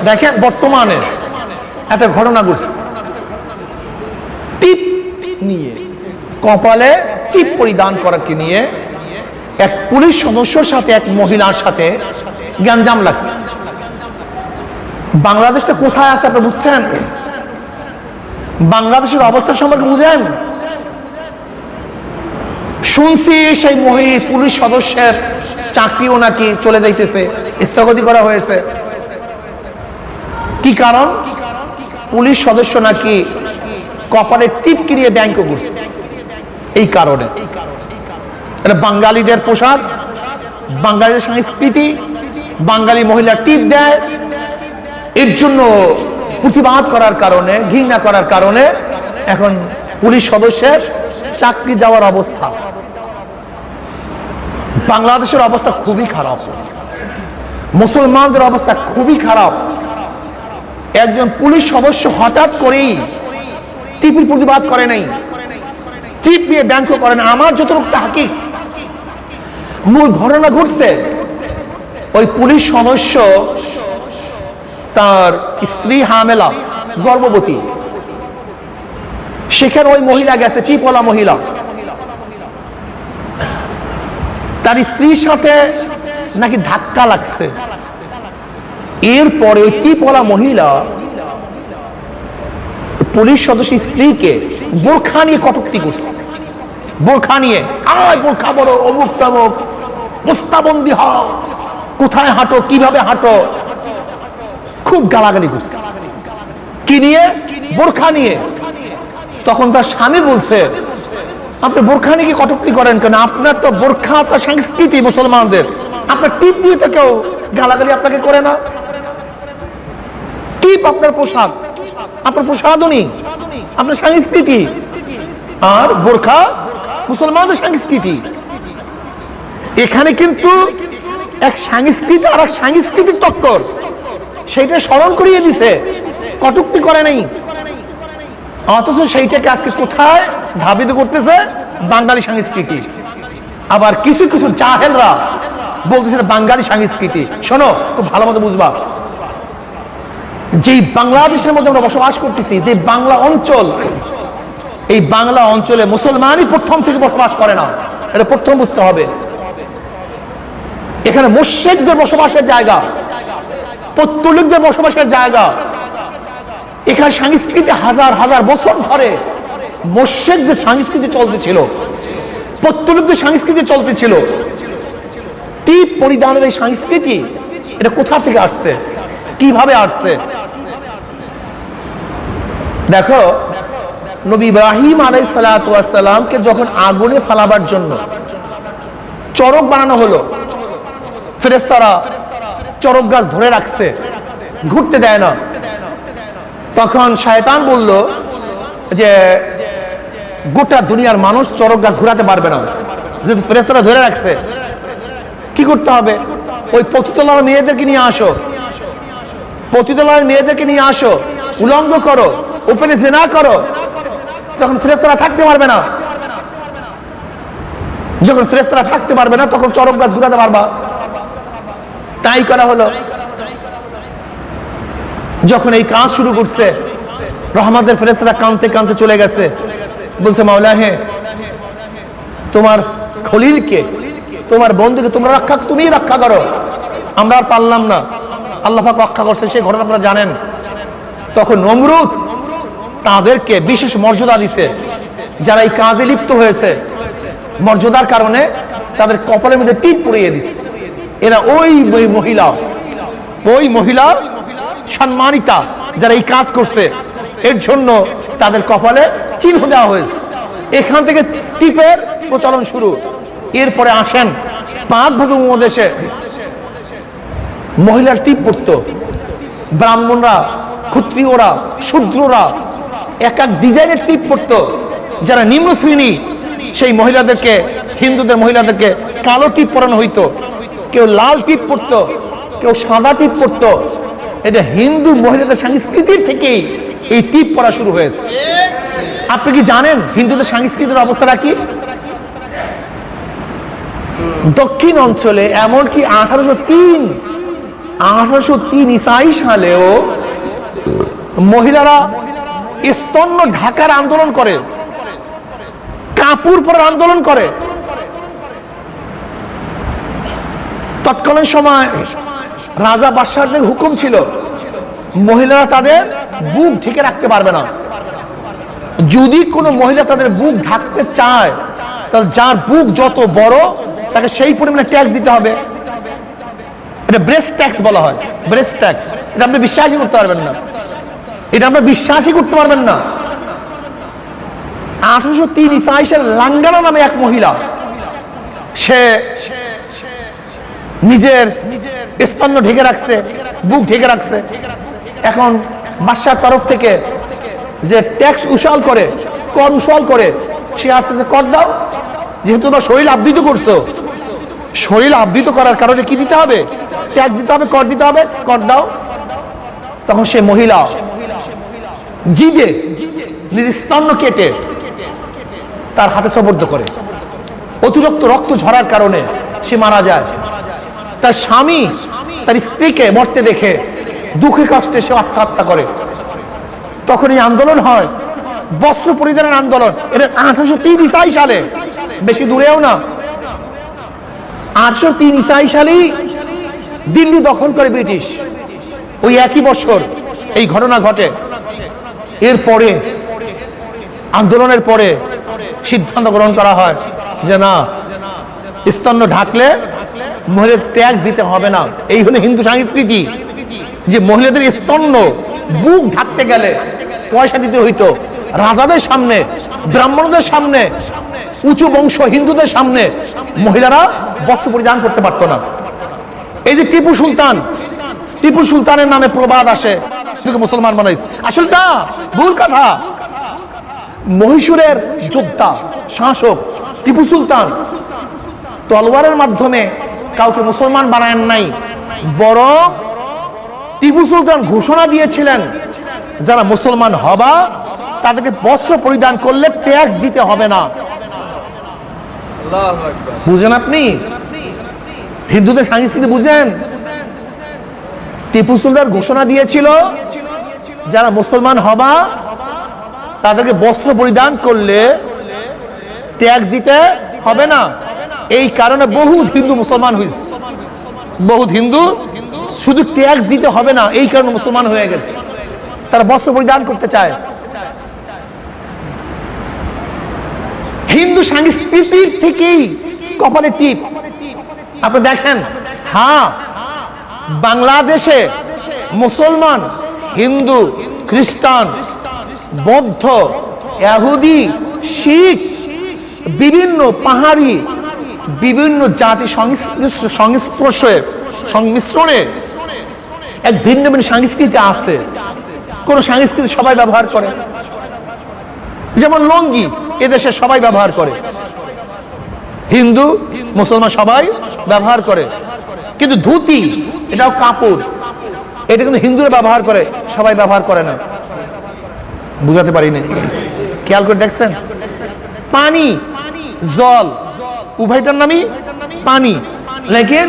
দেখেন বর্তমানে একটা ঘটনা ঘটছে, টিপ নিয়ে, কপালে টিপ পরিধান করাকে নিয়ে এক পুলিশ সদস্যর সাথে এক মহিলার সাথে গ্যাঞ্জাম লাগছে। বাংলাদেশটা কোথায় আছে আপনি বুঝছেন? বাংলাদেশের অবস্থা সম্পর্কে বুঝেন? শুনছি সেই পুলিশ সদস্যের চাকরিও নাকি চলে যাইতেছে, স্থগিত করা হয়েছে। কি কারণ? পুলিশ সদস্য নাকি কপালে টিপ কিনিয়ে ব্যাংকে ঘুরছে। এই কারণে এটা বাঙালিদের পোশাক, বাঙালিদের সংস্কৃতি, বাঙালি মহিলা টিপ দেয়, এর জন্য প্রতিবাদ করার কারণে, ঘৃণা করার কারণে এখন পুলিশ সদস্যের চাকরি যাওয়ার অবস্থা। বাংলাদেশের অবস্থা খুবই খারাপ, মুসলমানদের অবস্থা খুবই খারাপ। একজন পুলিশ সদস্য হঠাৎ করেই টিপির প্রতিবাদ করে নাই, টিপ নিয়ে ব্যাংক করে না। আমার যতটুকু তাহকিক, মূল ঘটনা ঘটছে ওই পুলিশ সদস্য তার স্ত্রী হামেলা, গর্ভবতী, সেখানে ওই মহিলা গেছে, টিপওয়ালা মহিলা, তার স্ত্রীর সাথে নাকি ধাক্কা লাগছে। এরপরে ওই টিপওয়ালা মহিলা পুলিশ সদস্য স্ত্রীকে বোরখা নিয়ে কটূক্তি করছে। বোরখা নিয়ে, আয় বোরখা বড়, অমুক তমুক, মুস্তাবন্দি হও, কোথায় হাঁটো, কিভাবে হাঁটো, খুব গালাগালি করছে। কি নিয়ে? বোরখা নিয়ে। তখন তার স্বামী বলছে, আপনি বোরখা নিয়ে কি কটূক্তি করেন কেন? আপনার তো বোরখা তো সংস্কৃতি মুসলমানদের, আপনার টিপ দিয়ে তো কেউ গালাগালি আপনাকে করে না। টিপ আপনার পোশাক, আপনার প্রসাধনী, আপনার সংস্কৃতি, আর বোরখা মুসলমানদের সংস্কৃতি। এখানে কিন্তু এক সংস্কৃতি আর এক সংস্কৃতির টক্কর, সেইটা স্মরণ করিয়ে দিছে, কটূক্তি করে নাই। অথচ সেইটাকে আজকে কোথায় ধাবিত করতেছে? বাঙালি সংস্কৃতি। আবার কিছু কিছু জাহেলরা বলতেছে বাঙালি সংস্কৃতি। শোনো, খুব ভালো মতো বুঝবা, যে বাংলাদেশের মধ্যে আমরা বসবাস করতেছি, যে বাংলা অঞ্চল, এই বাংলা অঞ্চলে মুসলমানই প্রথম থেকে বসবাস করে না, এটা প্রথম বুঝতে হবে। এখানে মুশরিকদের বসবাসের জায়গা, পৌত্তলিকদের বসবাসের জায়গা। এখানে সংস্কৃতি হাজার হাজার বছর ধরে মুশরিকদের সংস্কৃতি চলতেছিল, পৌত্তলিকদের সংস্কৃতি চলতেছিল। টিপ পরিধানের এই সংস্কৃতি, এটা কোথা থেকে আসছে, কিভাবে আসছে? দেখো, নবী ইব্রাহিম আলাইহিস সালাতু ওয়াস সালামকে যখন আগুনে ফালাবার জন্য চরক বানানো হলো, ফেরেশতারা চরক গাছ ধরে রাখছে, ঘুরতে দেয় না। তখন শয়তান বলল যে গোটা দুনিয়ার মানুষ চরক গাছ ঘুরাতে পারবে না, যেহেতু ফেরেশতারা ধরে রাখছে। কি করতে হবে? ওই পতিতলার মেয়েদেরকে নিয়ে আসো, পতিতলার মেয়েদেরকে নিয়ে আসো, উলঙ্গ করো, ওপেনে জিনা করো, তখন ফেরেশতারা থাকতে পারবে না। যখন ফেরেশতারা থাকতে পারবে না, তখন চরক গাছ ঘুরাতে পারবা। তাই করা হলো। যখন এই কাজ শুরু করছে, রহমতের ফেরেশতারা কাঁদতে কাঁদতে চলে গেছে, বলছে মাওলা হে, তোমার খলিলকে, তোমার বন্ধুকে তোমরা রক্ষা, তুমিই রক্ষা করো, আমরা আর পারলাম না। আল্লাহ পাক রক্ষা করছে, সেই ঘটনা আপনারা জানেন। তখন নমরুদ তাদেরকে বিশেষ মর্যাদা দিছে, যারা এই কাজে লিপ্ত হয়েছে, মর্যাদার কারণে তাদের কপালের মধ্যে টিপ পরিয়ে দিচ্ছে। এরা ওই মহিলা সম্মানিতা, যারা এই কাজ করছে, এর জন্য তাদের কপালে চিহ্ন দেওয়া হয়েছে। এখান থেকে টিপের প্রচলন শুরু। এরপরে আসেন পাক ভূমি উপমহাদেশে মহিলার টিপ পড়তো, ব্রাহ্মণরা, ক্ষত্রিয়রা, শূদ্ররা এক এক ডিজাইনের টিপ পড়তো। যারা নিম্ন শ্রেণী, সেই মহিলাদেরকে, হিন্দুদের মহিলাদেরকে কালো টিপ পরানো হইতো, কেউ লাল টিপ পড়তো, কেউ সাদা টিপ পড়তো। এটা হিন্দু মহিলাদের সংস্কৃতির থেকেই এই টিপ পরা শুরু হয়েছে। আপনি কি জানেন হিন্দুদের সংস্কৃতির অবস্থাটা কি? দক্ষিণ অঞ্চলে এমনকি 1803 1803 ইসাই সালেও মহিলারা স্তন্য ঢাকার আন্দোলন করে, কাপড় পরার আন্দোলন করে। তৎকালীন সময় রাজা বাদশাহদের হুকুম ছিল মহিলারা তাদের বুক ঢেকে রাখতে পারবে না। যদি কোনো মহিলা তাদের বুক ঢাকতে চায় তাহলে যার বুক যত বড় তাকে সেই পরিমাণে ট্যাক্স দিতে হবে। এটা ব্রেস্ট ট্যাক্স বলা হয়, ব্রেস্ট ট্যাক্স। এটা আপনি বিশ্বাসই করতে পারবেন না, এটা আপনি বিশ্বাসই করতে পারবেন না। 1803 ইসাই সালে লাঙ্গানা নামে এক মহিলা, সে নিজের স্তন্য ঢেকে রাখছে, বুক ঢেকে রাখছে। এখন বাদশার তরফ থেকে যে ট্যাক্স উসাল করে, কর উসাল করে, সে আসছে যে কর দাও, যেহেতু তোমরা শরীর আবৃত করছো, শরীর আবৃত করার কারণে কি দিতে হবে? ট্যাক্স দিতে হবে, কর দিতে হবে, কর দাও। তখন সে মহিলা জিদে নিজের স্তন্য কেটে তার হাতে সোপর্দ করে। অতিরিক্ত রক্ত ঝরার কারণে সে মারা যায়। তার স্বামী তার স্ত্রীকে মরতে দেখে দুঃখে কষ্টে সে আত্মহত্যা করে। তখন এই আন্দোলন হয়, বস্ত্র পরিধানের আন্দোলন। এটা 1803 ইসাই সালে, বেশি দূরেও না। 1803 ইসাই সালেই দিল্লি দখল করে ব্রিটিশ। ওই একই বছর এই ঘটনা ঘটে। এরপরে আন্দোলনের পরে সিদ্ধান্ত গ্রহণ করা হয় যে না, স্তন্য ঢাকলে মহিলাদের ট্যাক্স দিতে হবে না। এই হলো হিন্দু সংস্কৃতি, যে মহিলাদের স্তন্য বুক ঢাকতে গেলে পয়সা দিতে হইতো। রাজাদের সামনে, ব্রাহ্মণদের সামনে, উঁচু বংশ হিন্দুদের সামনে মহিলারা বস্ত্র পরিধান করতে পারত না। এই যে টিপু সুলতান, টিপু সুলতানের নামে প্রবাদ আসে মুসলমান বানাইছে, আসলে না, ভুল কথা। মহীশূরের যোদ্ধা শাসক টিপু সুলতান তলোয়ারের মাধ্যমে কাউকে মুসলমান বানায়েন নাই, বরং টিপু সুলতান ঘোষণা দিয়েছিলেন যারা মুসলমান হবা তাদেরকে বস্ত্র পরিধান করলে ট্যাক্স দিতে হবে না। বুঝেন আপনি হিন্দুদের সংস্কৃতি? বুঝেন? টিপু সুলতান ঘোষণা দিয়েছিল যারা মুসলমান হবা তাদেরকে বস্ত্র পরিধান করলে ট্যাক্স দিতে হবে না। এই কারণে বহুত হিন্দু মুসলমান হয়েছে, বহুত হিন্দু শুধু ট্যাক্স দিতে হবে না এই কারণে মুসলমান হয়ে গেছে, তারা বস্ত্র পরিধান করতে চায়। হিন্দু সংস্কৃতির থেকেই কপালে টিপ। আপনি দেখেন, হ্যাঁ, বাংলাদেশে মুসলমান, হিন্দু, খ্রিস্টান, বৌদ্ধ, ইহুদি, শিখ, বিভিন্ন পাহাড়ি, বিভিন্ন জাতি সংমিশ্রণে এক ভিন্ন ভিন্ন সংস্কৃতি আছে। কোন সংস্কৃতি সবাই ব্যবহার করে, যেমন লঙ্গি এদেশে সবাই ব্যবহার করে, হিন্দু মুসলমান সবাই ব্যবহার করে। কিন্তু ধুতি, এটাও কাপড়, এটা কিন্তু হিন্দুরা ব্যবহার করে, সবাই ব্যবহার করে না। বুঝাতে পারি না, খেয়াল করে দেখছেন? পানি, জল, উভয়টার নামই পানি, লেকিন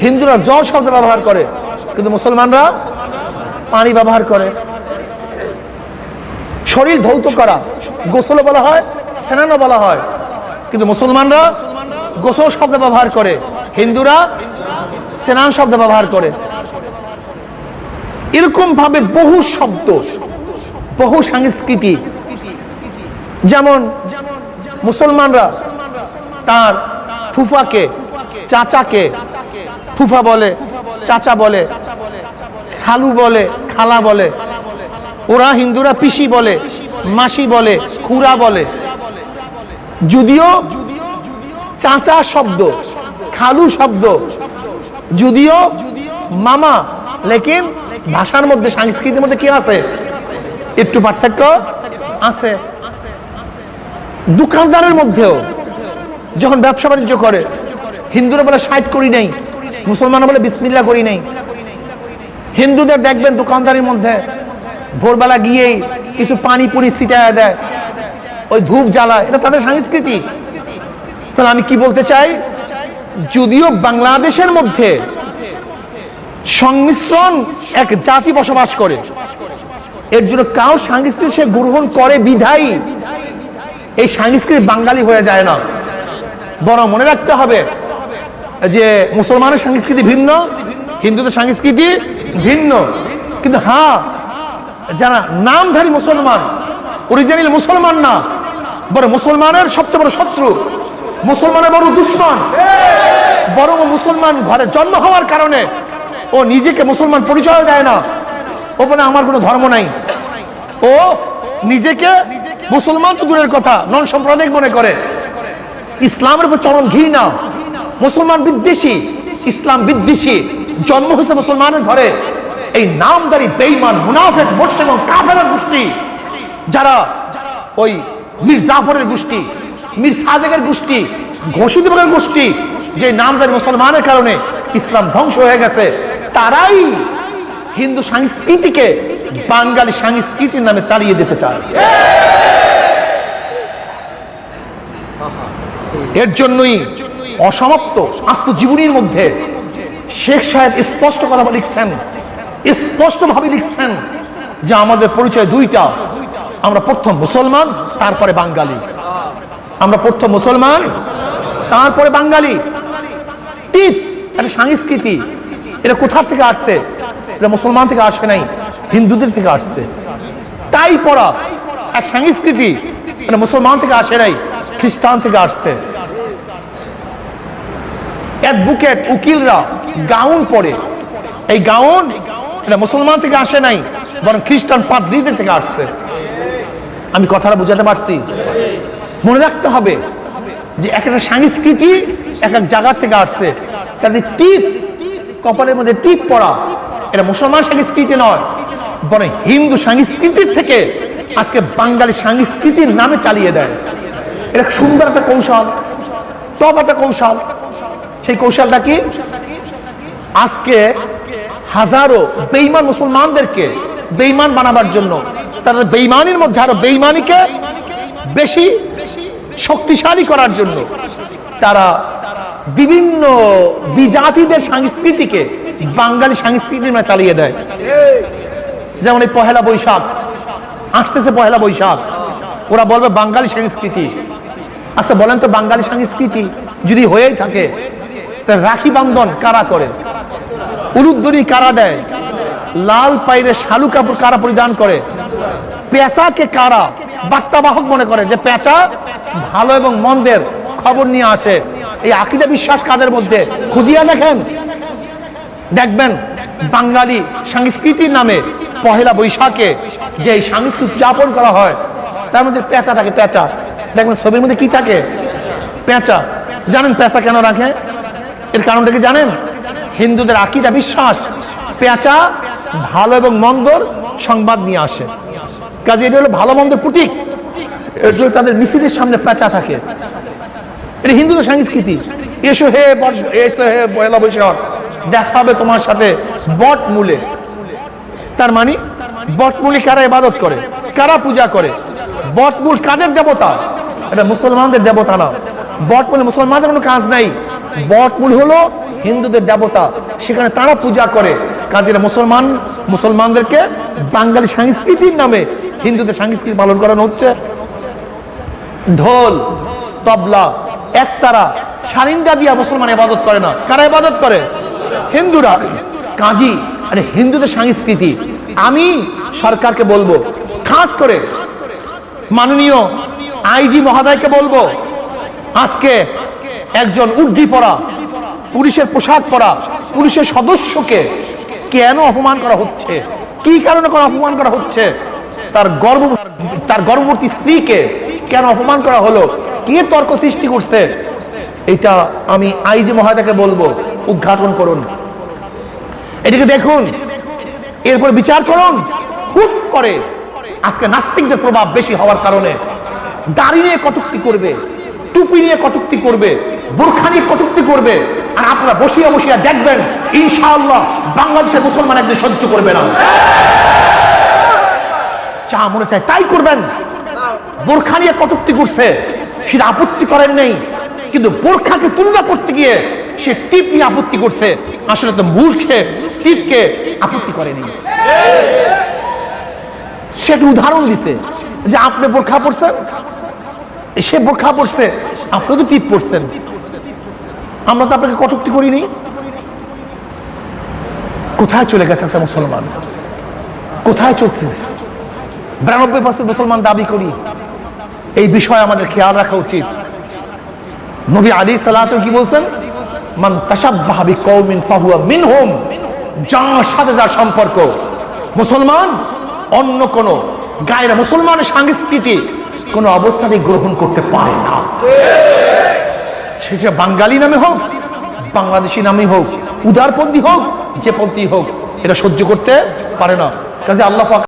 হিন্দুরা জল শব্দ ব্যবহার করে, কিন্তু মুসলমানরা পানি ব্যবহার করে। শরীর ধৌত করা, গোসল বলা হয়, স্নানও বলা হয়, কিন্তু মুসলমানরা গোসল শব্দ ব্যবহার করে, হিন্দুরা স্নান শব্দ ব্যবহার করে। এরকম ভাবে বহু শব্দ, বহু সংস্কৃতি। যেমন মুসলমানরা তার ফুফাকে, চাচাকে ফুফা বলে, চাচা বলে, খালু বলে, খালা বলে। ওরা হিন্দুরা পিসি বলে, মাসি বলে, খুড়া বলে। যদিও চাচা শব্দ, খালু শব্দ, যদিও মামা, লেকিন ভাষার মধ্যে, সংস্কৃতির মধ্যে কি আছে? একটু পার্থক্য আছে। দোকানদারের মধ্যেও যখন ব্যবসা বাণিজ্য করে, হিন্দুরা বলে 60 করি নাই, মুসলমানরা বলে বিসমিল্লাহ করি নাই। হিন্দুদের দেখবেন দোকানদারির মধ্যে ভোরবেলা গিয়েই কিছু পানি পুরি ছিটায় দেয়, ওই ধূপ জ্বালায়, এটা তাদের সংস্কৃতি। তাহলে আমি কি বলতে চাই, যদিও বাংলাদেশের মধ্যে সংমিশ্রণ এক জাতি বসবাস করে, এর জন্য কাউ সংস্কৃতি সে গ্রহণ করে বিধায়ী এই সংস্কৃতি বাঙালি হয়ে যায় না। বরং মনে রাখতে হবে যে মুসলমানের সংস্কৃতি ভিন্ন, হিন্দুদের সংস্কৃতি ভিন্ন, কিন্তু হ্যাঁ যারা নামধারী মুসলমান, অরিজিনাল মুসলমান না, বরং মুসলমানের সবচেয়ে বড় শত্রু, মুসলমানের বড় দুশ্মন, বরং মুসলমান ঘরে জন্ম হওয়ার কারণে ও নিজেকে মুসলমান পরিচয় দেয় না, ও বলে আমার কোনো ধর্ম নাই, ও নিজেকে মুসলমান তো দূরের কথা নন সাম্প্রদায়িক মনে করে, ইসলামের উপর চরম ঘৃণা, মুসলমান বিদ্বেষী, ইসলাম বিদ্বেষী, জন্ম হয়েছে মুসলমানের ঘরে। এই নামদারি বেঈমান মুনাফিক মুশরিক ও কাফেরের গোষ্ঠী, যারা ওই মীর জাফরের গোষ্ঠী, মীর সাদেকের গোষ্ঠী, ঘোষিত গোষ্ঠী, যে নামদারি মুসলমানের কারণে ইসলাম ধ্বংস হয়ে গেছে, তারাই হিন্দু সংস্কৃতিকে বাঙালি সংস্কৃতির নামে চালিয়ে দিতে চায়। এর জন্যই অসমাপ্ত আত্মজীবনীর মধ্যে শেখ সাহেব স্পষ্ট কথা লিখছেন, স্পষ্টভাবে লিখছেন যে আমাদের পরিচয় দুইটা, আমরা প্রথম মুসলমান তারপরে বাঙালি, আমরা প্রথম মুসলমান তারপরে বাঙালি। টিপ একটা সংস্কৃতি, এটা কোথা থেকে আসছে? এটা মুসলমান থেকে আসে নাই, হিন্দুদের থেকে আসছে। তাই পড়া এক সংস্কৃতি, এটা মুসলমান থেকে আসে নাই, খ্রিস্টান থেকে আসছে। অ্যাডভোকেট উকিলরা গাউন পরে, এই গাউন এটা মুসলমান থেকে আসে নাই, বরং খ্রিস্টান পাদ্রীদের থেকে আসছে। আমি কথাটা বুঝাতে পারছি? মনে রাখতে হবে যে এক একটা সংস্কৃতি এক এক জায়গা থেকে আসছে। কাজে টিপ, কপালের মধ্যে টিপ পড়া, এটা মুসলমান সংস্কৃতি নয়, বরং হিন্দু সংস্কৃতির থেকে আজকে বাঙালি সংস্কৃতির নামে চালিয়ে দেয়। এটা সুন্দর একটা কৌশল, টপ একটা কৌশল। সেই কৌশলটা কি? আজকে হাজারো বেঈমান মুসলমানদেরকে বেঈমান বানাবার জন্য, তাদের বেঈমানির মধ্যে আরো বেঈমানিকে বেশি শক্তিশালী করার জন্য তারা বিভিন্ন বিজাতিদের সংস্কৃতিকে বাঙালি সংস্কৃতির মধ্যে চালিয়ে দেয়। যেমন এই পহেলা বৈশাখ আসতেছে, পহেলা বৈশাখ ওরা বলবে বাঙালি সংস্কৃতি। আচ্ছা বলেন তো, বাঙালি সংস্কৃতি যদি হয়েই থাকে, রাখি বন্ধন কারা করে? উলুধ্বনি কারা দেয়? লাল পাইরে শালু কাপড় কারা পরিধান করে? পেঁচাকে কারা বার্তাবাহক মনে করে যে পেঁচা ভালো এবং মন্দের খবর নিয়ে আসে? এই আকীদা বিশ্বাস কাদের মধ্যে? খুঁজিয়া দেখেন, দেখবেন বাঙালি সংস্কৃতির নামে পহেলা বৈশাখে যে সংস্কৃতি যাপন করা হয় তার মধ্যে পেঁচা থাকে। পেঁচা দেখবেন ছবির মধ্যে কি থাকে? পেঁচা। জানেন পেঁচা কেন রাখে? এর কারণটা কি জানেন? হিন্দুদের আকীদা বিশ্বাস পেঁচা ভালো এবং মন্দর সংবাদ নিয়ে আসে। কাজে এটা হলো ভালো মন্দের প্রতীক, এর জন্য তাদের মিছিলের সামনে পেঁচা থাকে। এটা হিন্দুদের সংস্কৃতি। এসো হে পয়লা বৈশাখ, দেখা হবে তোমার সাথে বট মূলে। তার মানে বট মূলে কারা ইবাদত করে, কারা পূজা করে? বট মূল কাদের দেবতা? এটা মুসলমানদের দেবতা না। বট মূলে মুসলমানদের কোনো কাজ নাই। বট মূল হলো হিন্দুদের দেবতা, সেখানে তারা পূজা করে। কাজের মুসলমানদেরকে বাঙালি সংস্কৃতির নামে হিন্দুদের সংস্কৃতি পালন করানো হচ্ছে। ঢোল, তবলা, একতারা, সারিন্দা দিয়া মুসলমান ইবাদত করে না। কারা ইবাদত করে? হিন্দুরা। কাজী আরে হিন্দুদের সংস্কৃতি। আমি সরকারকে বলবো, খাস করে মাননীয় আইজি মহোদয়কে বলবো, আজকে একজন উর্দি পরা, পুলিশের পোশাক পরা পুলিশের সদস্যকে কেন অপমান করা হচ্ছে? কি কারণে অপমান করা হচ্ছে? তার গর্ভবতী স্ত্রীকে কেন অপমান করা হলো? কে তর্ক সৃষ্টি করছে? এটা আমি আইজি মহোদয়কে বলবো, উদ্ঘাটন করুন, এটিকে দেখুন, এরপর বিচার করুন। হুট করে আজকে নাস্তিকদের প্রভাব বেশি হওয়ার কারণে দাড়ি নিয়ে কটূক্তি করবে, টুপি নিয়ে কটূক্তি করবে, বোরখা নিয়ে কটূক্তি করবে, আর আপনারা বসিয়া বসিয়া দেখবেন ইনশাআল্লাহ বাংলাদেশের মুসলমান একদিন সহ্য করবে না। যা মনে চায় তাই করবেন। বোরখা নিয়ে কটূক্তি করছে, সেটা আপত্তি করেন নেই, কিন্তু বোরখাকে তুলনা করতে গিয়ে সে টিপ নিয়ে আপত্তি করছে, আসলে তো মূর্খে টিপকে আপত্তি করেনি। সে একটা উদাহরণ দিছে যে আপনি বোরখা পড়ছেন, সে বোরখা পড়ছে, আপনি তো টিপ পড়ছেন, আমরা তো আপনাকে কটূক্তি করিনি। কোথায় চলে গেছে মুসলমান? কোথায় চলছে? 92% মুসলমান দাবি করি। এই বিষয়ে আমাদের খেয়াল রাখা উচিত। নবী আলাইহিস সালাতু কি বলছেন? মান তাশাব্বাহা বিকওমিন ফাহুয়া মিনহুম। যার সাথে যার সম্পর্ক মুসলমান, অন্য কোন গায়রা মুসলমানের সংস্কৃতি কোন অবস্থাতেই গ্রহণ করতে পারে না। সেটা বাঙালি নামে হোক, বাংলাদেশি নামে হোক, উদারপন্থী হোক, যে পন্থী হোক, এটা সহ্য করতে পারে না। কাজে আল্লাহ পাক